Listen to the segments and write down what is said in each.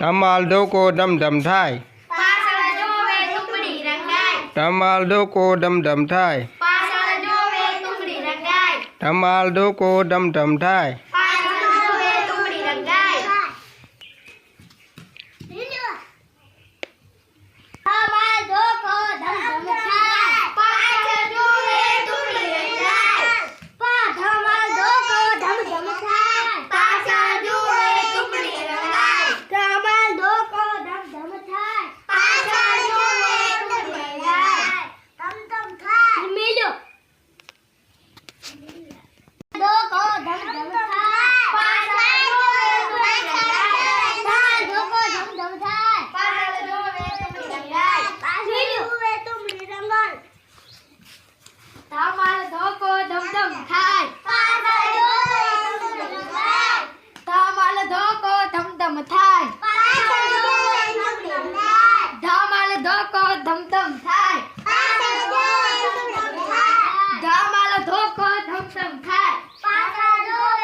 ધમાલ ધોકો ધમ ધમ થાય પાછળ જોવે ટુકડી રંગાય ધમાલ ધોકો ધમ ધમ થાય પાછળ જોવે ટુકડી રંગાય ધમાલ ધોકો ધમ ધમ થાય પાછળ જોવે ટુકડી રંગાય ધમાલ ધોકો ધમ ધમ થાય પાછળ જોવે ટુકડી રંગાય ધમાલ ધોકો ધમ ધમ થાય પાછળ જોવે ટુકડી રંગાય ધમાલ ધોકો ધમ ધમ થાય પાછળ જોવે ટુકડી રંગાય ધમ ધમ થાય મિલો ધોકો ધમ ધમ થાય પાછળ જોવે ટુકડી રંગાય ધમાલ ધોકો ધમ ધમ થાય પાછળ જોવે ટુકડી રંગાય મિલો ટુકડી રંગાય ધમાલ ધોકો ધમ ધમ થાય પાછળ જોવે ટુકડી રંગાય ધમાલ ધોકો ધમ ધમ થાય પાછળ જોવે ટુકડી રંગાય ધમાલ ધોકો ધમ ધમ થાય પાછળ જોવે ટુકડી રંગાય ધમાલ ધોકો ધમ ધમ થાય પાછળ જોવે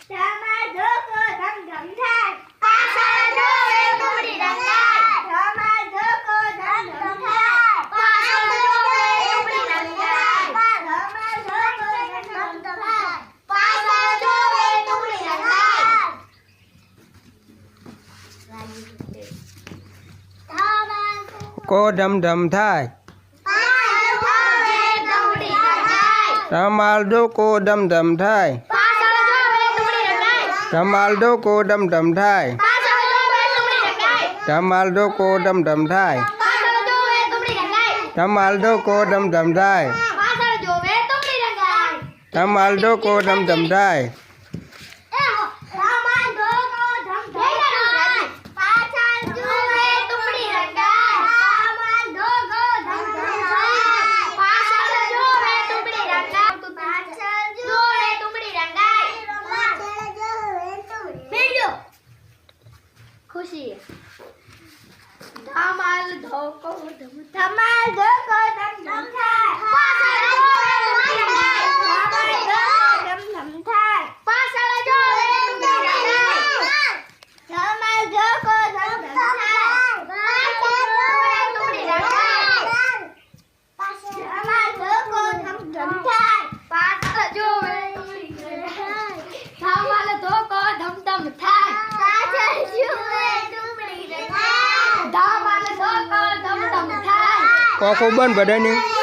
ધમાલ ધોકો ધમ ધમ થાય પાછળ જોવે ટુકડી રંગાય ધમાલ ધોકો ધમ ધમ થાય પાછળ જોવે ટુકડી રંગાય ધમાલ ધોકો ધમ ધમ થાય પાછળ જોવે ટુકડી રંગાય કો ધમ ધમ થાય ધમાલ ધોકો ધમ ધમ થાય પાછળ જોવે ટુકડી રંગાય ધમાલ ધોકો ધમ ધમ થાય પાછળ જોવે ટુકડી રંગાય ધમાલ ધોકો ધમ ધમ થાય પાછળ જોવે ટુકડી રંગાય ધમાલ ધોકો ધમ ધમ થાય પાછળ જોવે ટુકડી રંગાય ધમાલ ધોકો ધમ ધમ થાય ધમાલ ધોકો ધમ ધમ થાય પાછળ જોવે ટુકડી રંગાય ધમાલ ધોકો ધમ ધમ થાય પાછળ જોવે ટુકડી રંગાય પાછળ જોવે ટુકડી રંગાય મિલો ખુશી ધમાલ ધોકો ધમ ધમાલ ધોકો ધમ ધમ થાય પાછળ જોવે ટુકડી રંગાય ધમાલ ધોકો ધમ ધમ થાય પાછળ જોવે ટુકડી રંગાય ધમાલ ધોકો ધમ ધમ થાય પાછળ જોવે ટુકડી રંગાય ધમાલ ધોકો ધમ ધમ થાય પાછળ જોવે ટુકડી રંગાય ધમાલ ધોકો ધમ ધમ થાય પાછળ જોવે ટુકડી રંગાય ધમાલ ધોકો ધમ ધમ થાય કોકો બંધ બધાની